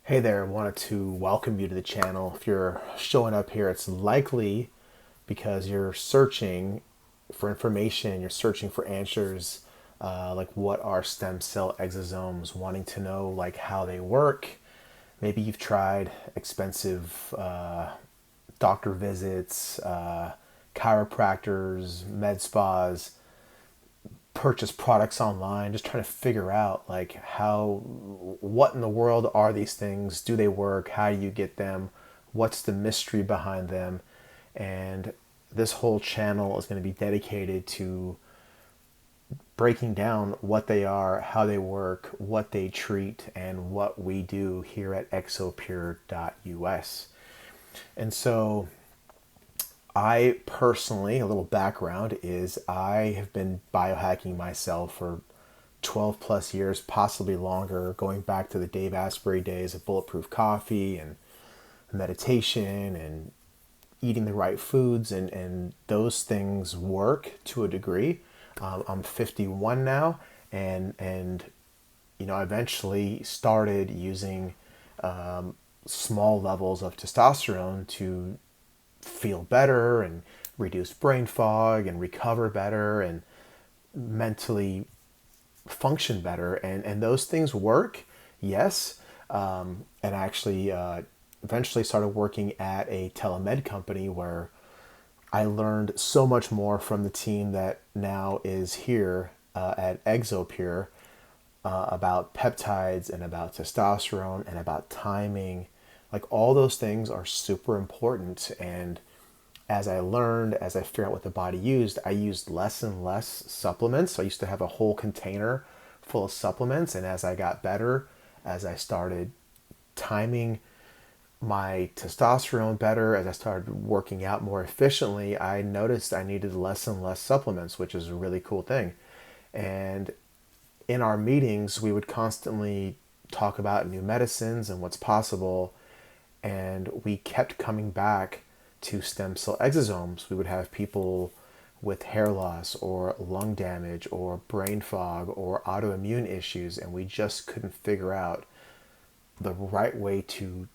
Hey there, wanted to welcome you to the channel. If you're showing up here, it's likely because you're searching for information, you're searching for answers, like what are stem cell exosomes, wanting to know like how they work. Maybe you've tried expensive doctor visits, chiropractors, med spas, purchase products online, just trying to figure out like what in the world are these things? Do they work? How do you get them? What's the mystery behind them? And this whole channel is going to be dedicated to breaking down what they are, how they work, what they treat, and what we do here at exopure.us. And so I personally, a little background is I have been biohacking myself for 12 plus years, possibly longer, going back to the Dave Asprey days of bulletproof coffee and meditation and eating the right foods, and those things work to a degree. I'm 51 now, and I eventually started using small levels of testosterone to feel better and reduce brain fog and recover better and mentally function better, and those things work, yes. And I actually eventually started working at a telemed company where I learned so much more from the team that now is here at EXOPUR, about peptides and about testosterone and about timing. Like all those things are super important. And as I learned, as I figured out what the body used, I used less and less supplements. So I used to have a whole container full of supplements. And as I got better, as I started timing my testosterone better, as I started working out more efficiently, I noticed I needed less and less supplements, which is a really cool thing. And in our meetings, we would constantly talk about new medicines and what's possible. And we kept coming back to stem cell exosomes. We would have people with hair loss or lung damage or brain fog or autoimmune issues, and we just couldn't figure out the right way to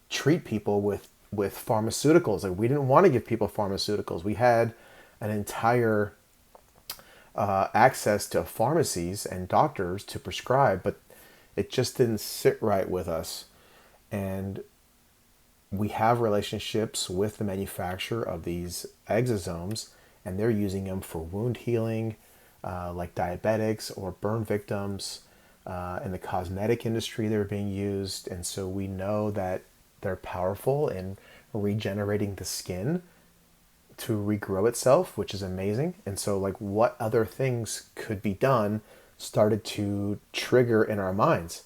treat people with pharmaceuticals. Like we didn't want to give people pharmaceuticals. We had an entire access to pharmacies and doctors to prescribe, but it just didn't sit right with us. And we have relationships with the manufacturer of these exosomes, and they're using them for wound healing, like diabetics or burn victims. In the cosmetic industry, they're being used. And so we know that they're powerful in regenerating the skin to regrow itself, which is amazing. And so, like, what other things could be done started to trigger in our minds.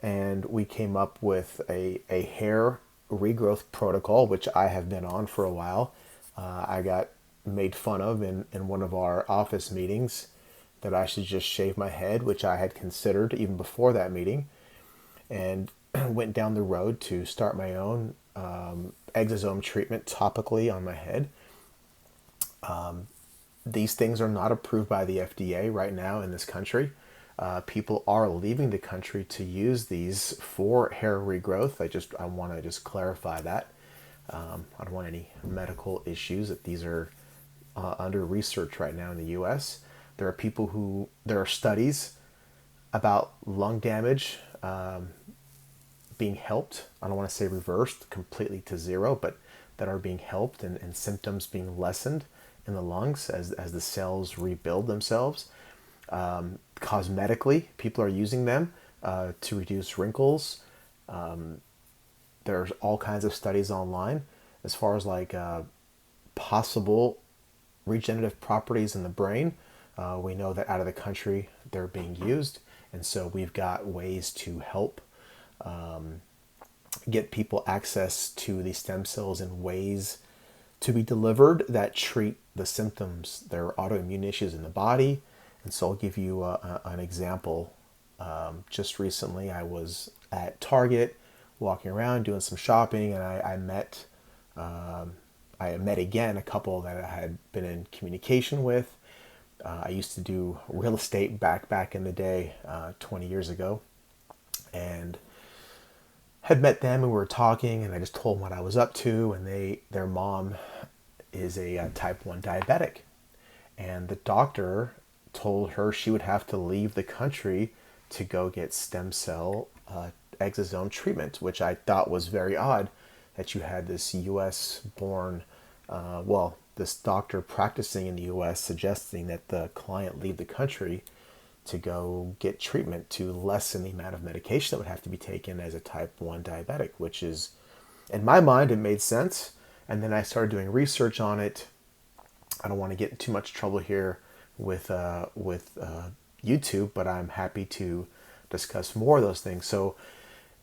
And we came up with a hair regrowth protocol, which I have been on for a while. I got made fun of in one of our office meetings that I should just shave my head, which I had considered even before that meeting, and went down the road to start my own exosome treatment topically on my head. These things are not approved by the FDA right now in this country. People are leaving the country to use these for hair regrowth. I want to just clarify that. I don't want any medical issues. That these are under research right now in the U.S. There are studies about lung damage being helped. I don't want to say reversed completely to zero, but that are being helped, and symptoms being lessened in the lungs as the cells rebuild themselves. Cosmetically, people are using them to reduce wrinkles. There's all kinds of studies online as far as like possible regenerative properties in the brain. We know that out of the country they're being used, and so we've got ways to help get people access to these stem cells in ways to be delivered that treat the symptoms. There are autoimmune issues in the body. And so I'll give you an example. Just recently, I was at Target, walking around, doing some shopping, and I met again a couple that I had been in communication with. I used to do real estate back in the day, 20 years ago, and had met them and we were talking, and I just told them what I was up to, and their mom is a type 1 diabetic, and the doctor told her she would have to leave the country to go get stem cell exosome treatment, which I thought was very odd that you had this U.S. born, this doctor practicing in the U.S. suggesting that the client leave the country to go get treatment to lessen the amount of medication that would have to be taken as a type 1 diabetic, which is, in my mind, it made sense. And then I started doing research on it. I don't want to get in too much trouble here with YouTube, but I'm happy to discuss more of those things. So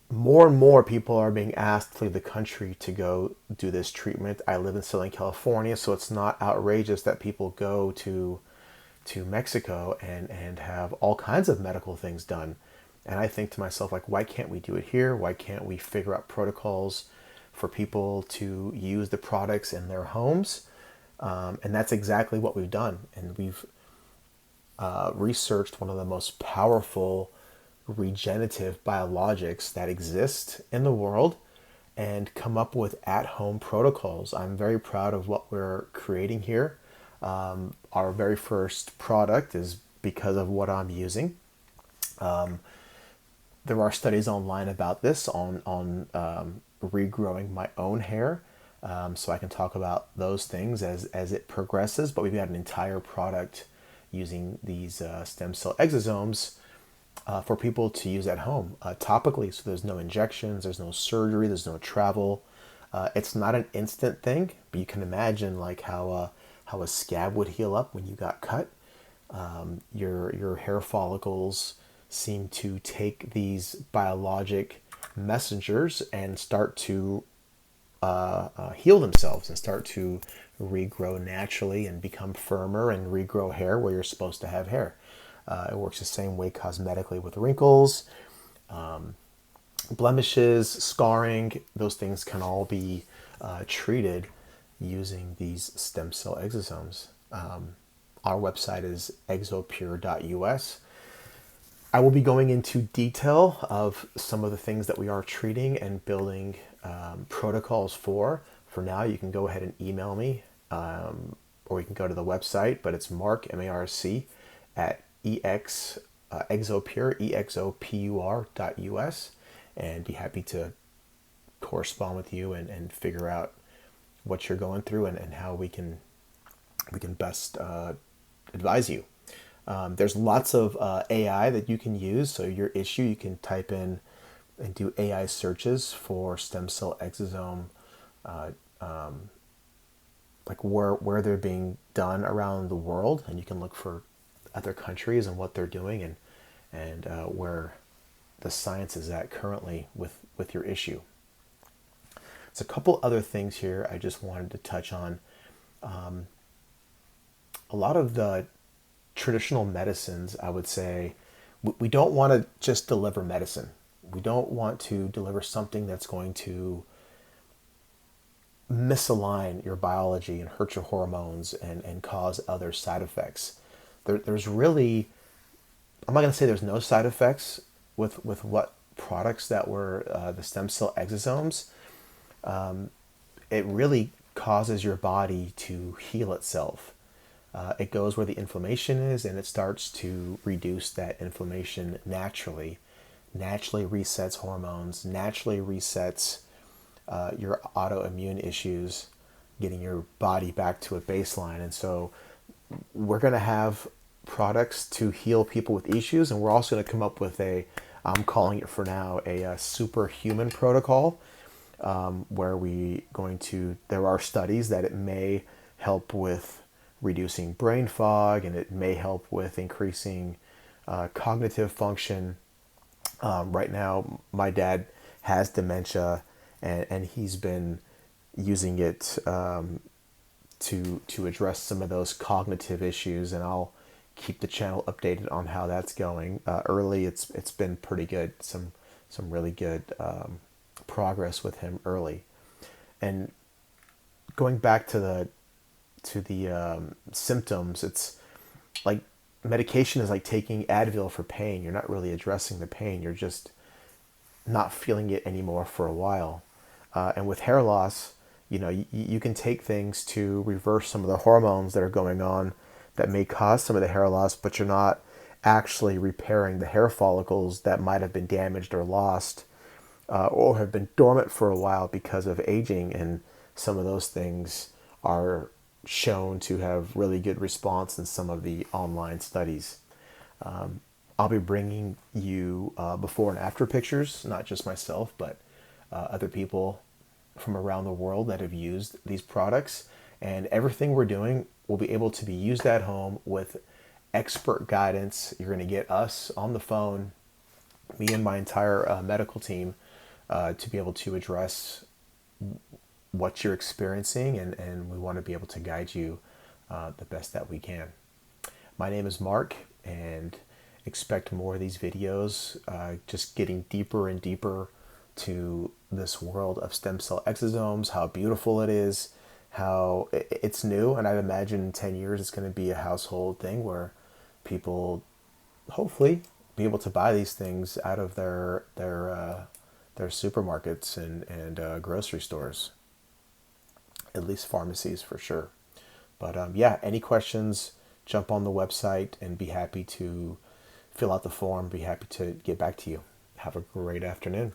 more and more people are being asked to leave the country to go do this treatment. I live in Southern California, so it's not outrageous that people go to Mexico and have all kinds of medical things done. And I think to myself, like, why can't we do it here? Why can't we figure out protocols for people to use the products in their homes? And that's exactly what we've done. And we've researched one of the most powerful regenerative biologics that exist in the world and come up with at-home protocols. I'm very proud of what we're creating here. Our very first product is because of what I'm using. There are studies online about this on regrowing my own hair. So I can talk about those things as it progresses, but we've got an entire product using these stem cell exosomes for people to use at home topically. So there's no injections, there's no surgery, there's no travel. It's not an instant thing, but you can imagine like how a scab would heal up when you got cut. Your hair follicles seem to take these biologic messengers and start to heal themselves and start to regrow naturally and become firmer and regrow hair where you're supposed to have hair. It works the same way cosmetically with wrinkles, blemishes, scarring. Those things can all be treated using these stem cell exosomes. Our website is exopure.us. I will be going into detail of some of the things that we are treating and building protocols for. For now, you can go ahead and email me, or you can go to the website, but it's Mark, M-A-R-C, at exopure, exopur.us, and be happy to correspond with you and figure out what you're going through and how we can best advise you. There's lots of AI that you can use. So your issue, you can type in and do AI searches for stem cell exosome, like where they're being done around the world, and you can look for other countries and what they're doing and where the science is at currently with your issue. There's a couple other things here I just wanted to touch on. A lot of the traditional medicines, I would say, we don't want to just deliver medicine. We don't want to deliver something that's going to misalign your biology and hurt your hormones and cause other side effects. There's really, I'm not going to say there's no side effects with what products that were the stem cell exosomes. It really causes your body to heal itself. It goes where the inflammation is, and it starts to reduce that inflammation naturally resets hormones, naturally resets your autoimmune issues, getting your body back to a baseline. And so we're going to have products to heal people with issues, and we're also going to come up with I'm calling it for now, a superhuman protocol, where there are studies that it may help with reducing brain fog, and it may help with increasing cognitive function. Right now, my dad has dementia, and he's been using it to address some of those cognitive issues, and I'll keep the channel updated on how that's going. Early, it's been pretty good. Some really good progress with him early. And going back to the symptoms, it's like medication is like taking Advil for pain. You're not really addressing the pain. You're just not feeling it anymore for a while. And with hair loss, you can take things to reverse some of the hormones that are going on that may cause some of the hair loss, but you're not actually repairing the hair follicles that might have been damaged or lost, or have been dormant for a while because of aging. And some of those things are shown to have really good response in some of the online studies. I'll be bringing you before and after pictures, not just myself, but other people from around the world that have used these products. And everything we're doing will be able to be used at home with expert guidance. You're going to get us on the phone, me and my entire medical team, to be able to address what you're experiencing, and we want to be able to guide you the best that we can. My name is Mark, and expect more of these videos, just getting deeper and deeper to this world of stem cell exosomes, how beautiful it is, how it's new, and I'd imagine in 10 years it's going to be a household thing where people hopefully be able to buy these things out of their supermarkets and grocery stores, at least pharmacies for sure. But yeah, any questions, jump on the website and be happy to fill out the form, be happy to get back to you. Have a great afternoon.